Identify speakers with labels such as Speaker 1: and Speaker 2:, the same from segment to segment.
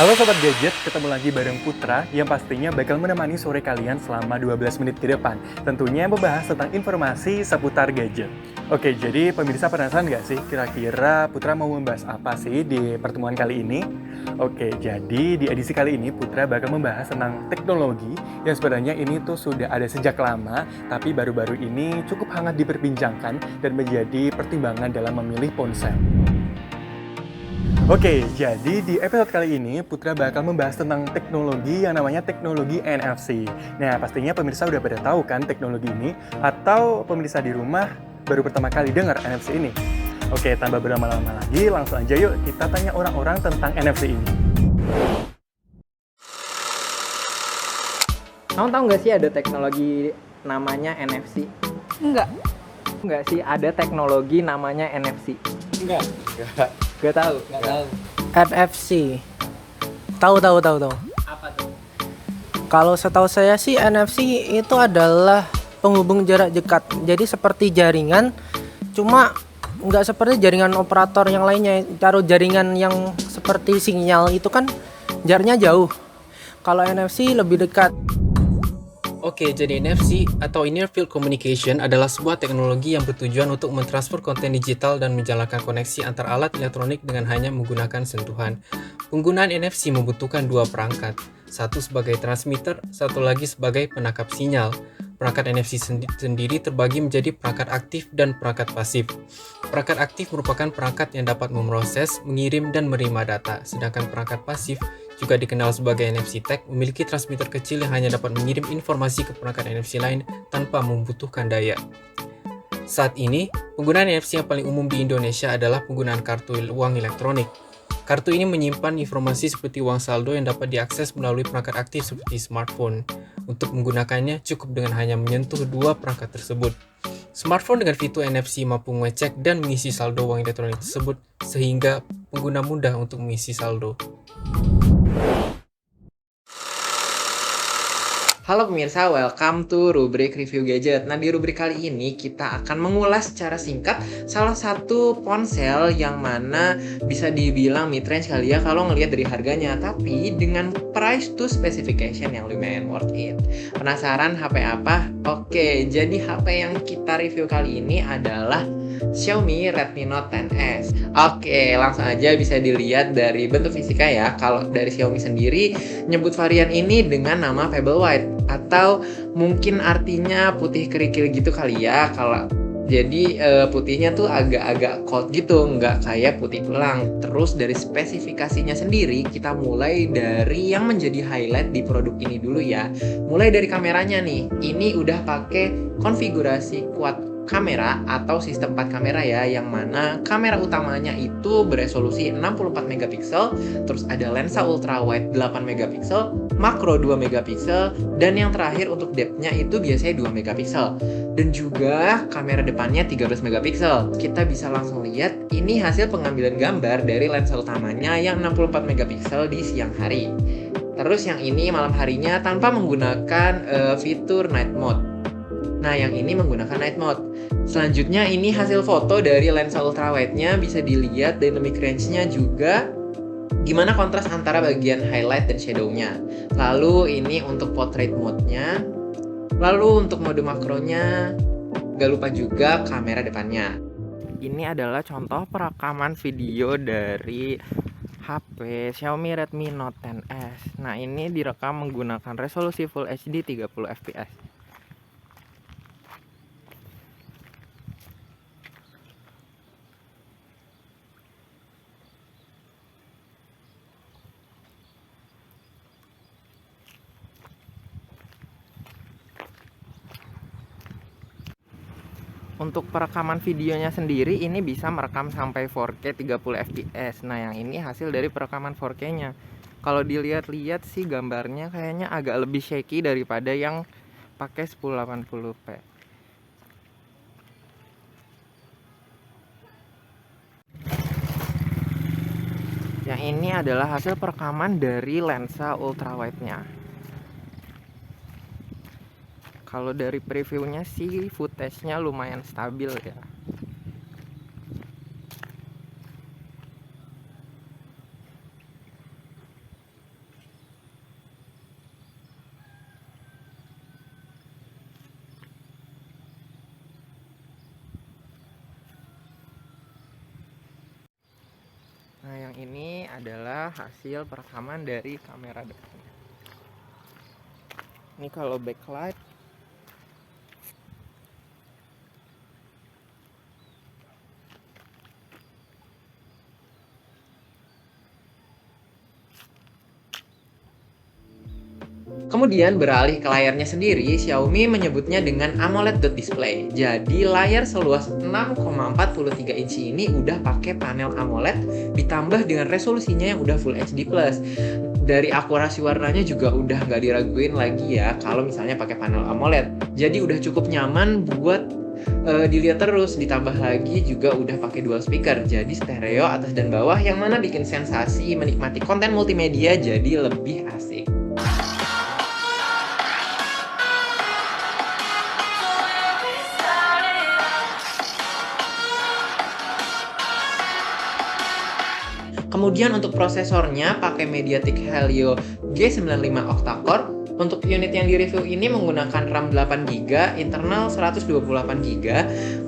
Speaker 1: Halo Sobat Gadget, ketemu lagi bareng Putra yang pastinya bakal menemani sore kalian selama 12 menit ke depan. Tentunya membahas tentang informasi seputar gadget. Oke, jadi pemirsa penasaran nggak sih kira-kira Putra mau membahas apa sih di pertemuan kali ini? Oke, jadi di edisi kali ini Putra bakal membahas tentang teknologi yang sebenarnya ini tuh sudah ada sejak lama, tapi baru-baru ini cukup hangat diperbincangkan dan menjadi pertimbangan dalam memilih ponsel. Oke, jadi di episode kali ini Putra bakal membahas tentang teknologi yang namanya teknologi NFC. Nah, pastinya pemirsa udah pada tahu kan teknologi ini, atau pemirsa di rumah baru pertama kali dengar NFC ini? Oke, tanpa berlama-lama lagi, langsung aja yuk kita tanya orang-orang tentang NFC ini.
Speaker 2: Kamu tahu nggak sih ada teknologi namanya NFC?
Speaker 3: Enggak.
Speaker 2: Nggak sih, ada teknologi namanya NFC.
Speaker 4: Enggak.
Speaker 2: Nggak tahu.
Speaker 3: NFC. Tahu.
Speaker 2: Apa tuh?
Speaker 3: Kalau setahu saya sih NFC itu adalah penghubung jarak dekat. Jadi seperti jaringan, cuma nggak seperti jaringan operator yang lainnya. Taruh jaringan yang seperti sinyal itu kan jaraknya jauh. Kalau NFC lebih dekat.
Speaker 4: Oke, jadi NFC atau Near Field Communication adalah sebuah teknologi yang bertujuan untuk mentransfer konten digital dan menjalankan koneksi antar alat elektronik dengan hanya menggunakan sentuhan. Penggunaan NFC membutuhkan dua perangkat, satu sebagai transmitter, satu lagi sebagai penangkap sinyal. Perangkat NFC sendiri terbagi menjadi perangkat aktif dan perangkat pasif. Perangkat aktif merupakan perangkat yang dapat memproses, mengirim, dan menerima data, sedangkan perangkat pasif juga dikenal sebagai NFC tag, memiliki transmitter kecil yang hanya dapat mengirim informasi ke perangkat NFC lain tanpa membutuhkan daya. Saat ini, penggunaan NFC yang paling umum di Indonesia adalah penggunaan kartu uang elektronik. Kartu ini menyimpan informasi seperti uang saldo yang dapat diakses melalui perangkat aktif seperti smartphone. Untuk menggunakannya, cukup dengan hanya menyentuh dua perangkat tersebut. Smartphone dengan fitur NFC mampu mengecek dan mengisi saldo uang elektronik tersebut, sehingga pengguna mudah untuk mengisi saldo.
Speaker 2: Halo pemirsa, welcome to rubrik review gadget. Nah, di rubrik kali ini kita akan mengulas secara singkat salah satu ponsel yang mana bisa dibilang mid-range kali ya kalau ngelihat dari harganya, tapi dengan price to specification yang lumayan worth it. Penasaran HP apa? Oke, jadi HP yang kita review kali ini adalah Xiaomi Redmi Note 10s. Oke, langsung aja bisa dilihat dari bentuk fisika ya. Kalau dari Xiaomi sendiri nyebut varian ini dengan nama Pebble White, atau mungkin artinya putih kerikil gitu kali ya. Kalau jadi putihnya tuh agak-agak cold gitu, nggak kayak putih pelang. Terus dari spesifikasinya sendiri, kita mulai dari yang menjadi highlight di produk ini dulu ya. Mulai dari kameranya nih, ini udah pakai konfigurasi quad kamera atau sistem 4 kamera ya, yang mana kamera utamanya itu beresolusi 64 megapiksel, terus ada lensa ultra wide 8 megapiksel, makro 2 megapiksel, dan yang terakhir untuk depth-nya itu biasanya 2 megapiksel. Dan juga kamera depannya 13 megapiksel. Kita bisa langsung lihat ini hasil pengambilan gambar dari lensa utamanya yang 64 megapiksel di siang hari. Terus yang ini malam harinya tanpa menggunakan fitur night mode. Nah, yang ini menggunakan night mode. Selanjutnya ini hasil foto dari lensa ultrawide-nya, bisa dilihat dynamic range-nya juga gimana kontras antara bagian highlight dan shadow-nya. Lalu ini untuk portrait mode-nya. Lalu untuk mode makronya, gak lupa juga kamera depannya. Ini adalah contoh perekaman video dari HP Xiaomi Redmi Note 10s. Nah, ini direkam menggunakan resolusi Full HD 30 fps. Untuk perekaman videonya sendiri ini bisa merekam sampai 4K 30 fps. Nah, yang ini hasil dari perekaman 4K-nya. Kalau dilihat-lihat sih gambarnya kayaknya agak lebih shaky daripada yang pakai 1080p. Yang ini adalah hasil perekaman dari lensa ultrawide-nya. Kalau dari previewnya sih footage-nya lumayan stabil ya. Yang ini adalah hasil perekaman dari kamera depan. Ini kalau backlight Kemudian beralih ke layarnya sendiri, Xiaomi menyebutnya dengan AMOLED dot display. Jadi layar seluas 6,43 inci ini udah pakai panel AMOLED ditambah dengan resolusinya yang udah Full HD+. Dari akurasi warnanya juga udah nggak diraguin lagi ya kalau misalnya pakai panel AMOLED. Jadi udah cukup nyaman buat dilihat terus, ditambah lagi juga udah pakai dual speaker, jadi stereo atas dan bawah yang mana bikin sensasi menikmati konten multimedia jadi lebih asik. Kemudian untuk prosesornya pakai MediaTek Helio G95 octa-core. Untuk unit yang di-review ini menggunakan RAM 8GB, internal 128GB.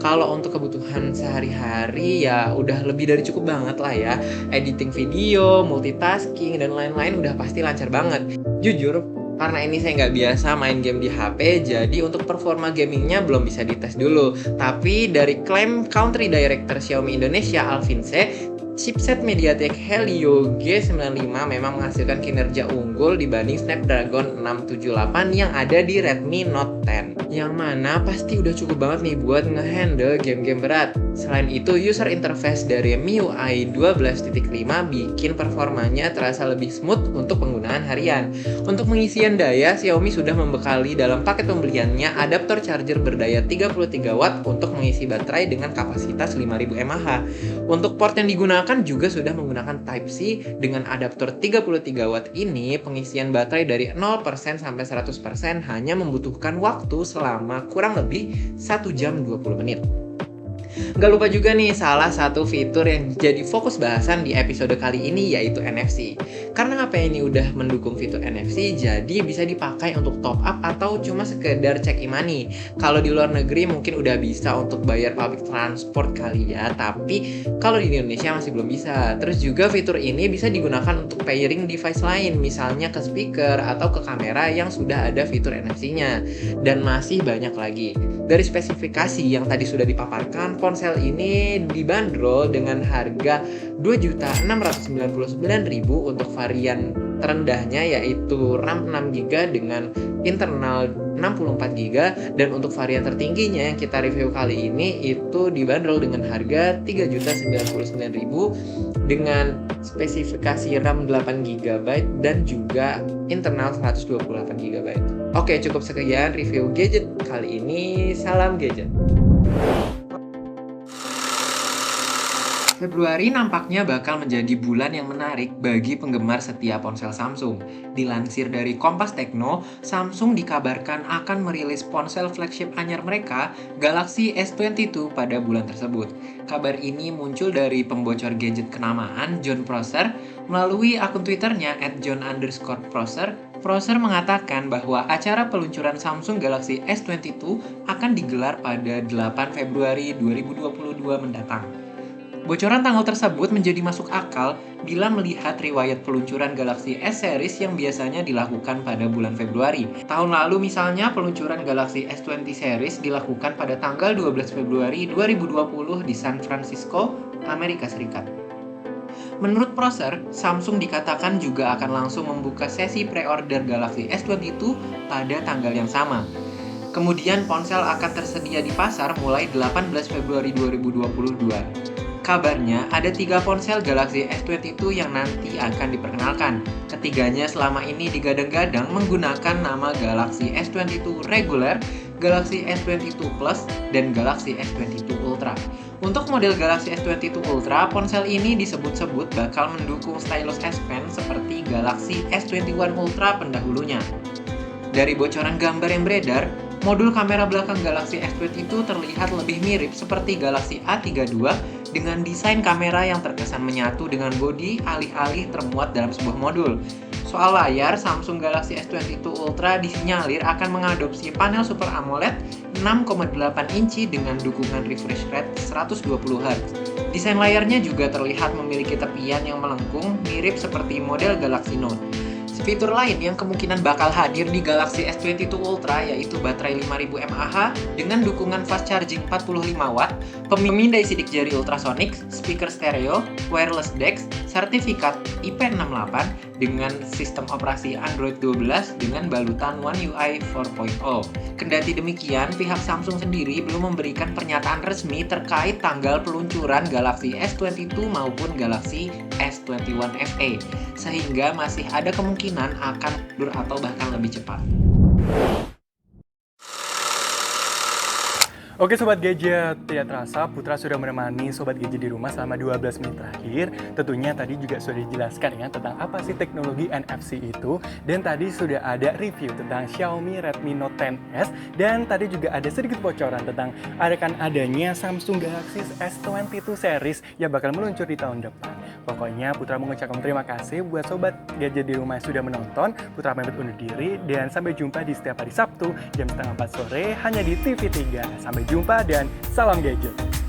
Speaker 2: Kalau untuk kebutuhan sehari-hari ya udah lebih dari cukup banget lah ya. Editing video, multitasking, dan lain-lain udah pasti lancar banget. Jujur, karena ini saya nggak biasa main game di HP, jadi untuk performa gamingnya belum bisa dites dulu. Tapi dari klaim Country Director Xiaomi Indonesia, Alvin C., chipset MediaTek Helio G95 memang menghasilkan kinerja unggul dibanding Snapdragon 678 yang ada di Redmi Note 10. Yang mana pasti udah cukup banget nih buat ngehandle game-game berat. Selain itu, user interface dari MIUI 12.5 bikin performanya terasa lebih smooth untuk penggunaan harian. Untuk pengisian daya, Xiaomi sudah membekali dalam paket pembeliannya adaptor charger berdaya 33 watt untuk mengisi baterai dengan kapasitas 5000 mAh. Untuk port yang digunakan juga sudah menggunakan Type-C dengan adaptor 33 watt ini, pengisian baterai dari 0% sampai 100% hanya membutuhkan waktu selama kurang lebih 1 jam 20 menit. Gak lupa juga nih salah satu fitur yang jadi fokus bahasan di episode kali ini yaitu NFC. Karena HP ini udah mendukung fitur NFC, jadi bisa dipakai untuk top up atau cuma sekedar cek e-money. Kalau di luar negeri mungkin udah bisa untuk bayar public transport kali ya, tapi kalau di Indonesia masih belum bisa. Terus juga fitur ini bisa digunakan untuk pairing device lain, misalnya ke speaker atau ke kamera yang sudah ada fitur NFC-nya. Dan masih banyak lagi. Dari spesifikasi yang tadi sudah dipaparkan, ponsel ini dibanderol dengan harga Rp2.699.000 untuk varian terendahnya yaitu RAM 6GB dengan internal 64GB, dan untuk varian tertingginya yang kita review kali ini itu dibanderol dengan harga Rp3.099.000 dengan spesifikasi RAM 8GB dan juga internal 128GB. Oke, cukup sekian review gadget kali ini. Salam gadget. Februari nampaknya bakal menjadi bulan yang menarik bagi penggemar setia ponsel Samsung. Dilansir dari Kompas Tekno, Samsung dikabarkan akan merilis ponsel flagship anyar mereka, Galaxy S22 pada bulan tersebut. Kabar ini muncul dari pembocor gadget kenamaan John Prosser. Melalui akun Twitternya @john_prosser, Prosser mengatakan bahwa acara peluncuran Samsung Galaxy S22 akan digelar pada 8 Februari 2022 mendatang. Bocoran tanggal tersebut menjadi masuk akal bila melihat riwayat peluncuran Galaxy S series yang biasanya dilakukan pada bulan Februari. Tahun lalu misalnya peluncuran Galaxy S20 series dilakukan pada tanggal 12 Februari 2020 di San Francisco, Amerika Serikat. Menurut Prosser, Samsung dikatakan juga akan langsung membuka sesi pre-order Galaxy S22 pada tanggal yang sama. Kemudian ponsel akan tersedia di pasar mulai 18 Februari 2022. Kabarnya, ada 3 ponsel Galaxy S22 yang nanti akan diperkenalkan. Ketiganya selama ini digadang-gadang menggunakan nama Galaxy S22 Regular, Galaxy S22 Plus, dan Galaxy S22 Ultra. Untuk model Galaxy S22 Ultra, ponsel ini disebut-sebut bakal mendukung stylus S Pen seperti Galaxy S21 Ultra pendahulunya. Dari bocoran gambar yang beredar, modul kamera belakang Galaxy S22 terlihat lebih mirip seperti Galaxy A32 dengan desain kamera yang terkesan menyatu dengan bodi alih-alih termuat dalam sebuah modul. Soal layar, Samsung Galaxy S22 Ultra disinyalir akan mengadopsi panel Super AMOLED 6,8 inci dengan dukungan refresh rate 120Hz. Desain layarnya juga terlihat memiliki tepian yang melengkung mirip seperti model Galaxy Note. Fitur lain yang kemungkinan bakal hadir di Galaxy S22 Ultra yaitu baterai 5000 mAh dengan dukungan fast charging 45 watt, pemindai sidik jari ultrasonic, speaker stereo, wireless DeX, sertifikat IP68 dengan sistem operasi Android 12 dengan balutan One UI 4.0. Kendati demikian, pihak Samsung sendiri belum memberikan pernyataan resmi terkait tanggal peluncuran Galaxy S22 maupun Galaxy S21 FE, sehingga masih ada kemungkinan akan mundur atau bahkan lebih cepat.
Speaker 1: Oke Sobat Gadget, tidak terasa Putra sudah menemani Sobat Gadget di rumah selama 12 menit terakhir. Tentunya tadi juga sudah dijelaskan ya tentang apa sih teknologi NFC itu. Dan tadi sudah ada review tentang Xiaomi Redmi Note 10s. Dan tadi juga ada sedikit bocoran tentang adanya Samsung Galaxy S22 series yang bakal meluncur di tahun depan. Pokoknya Putra mengucapkan terima kasih buat Sobat Gadget di rumah yang sudah menonton. Putra pamit undur diri dan sampai jumpa di setiap hari Sabtu jam 3:30 sore hanya di TV3. Sampai jumpa dan salam gadget.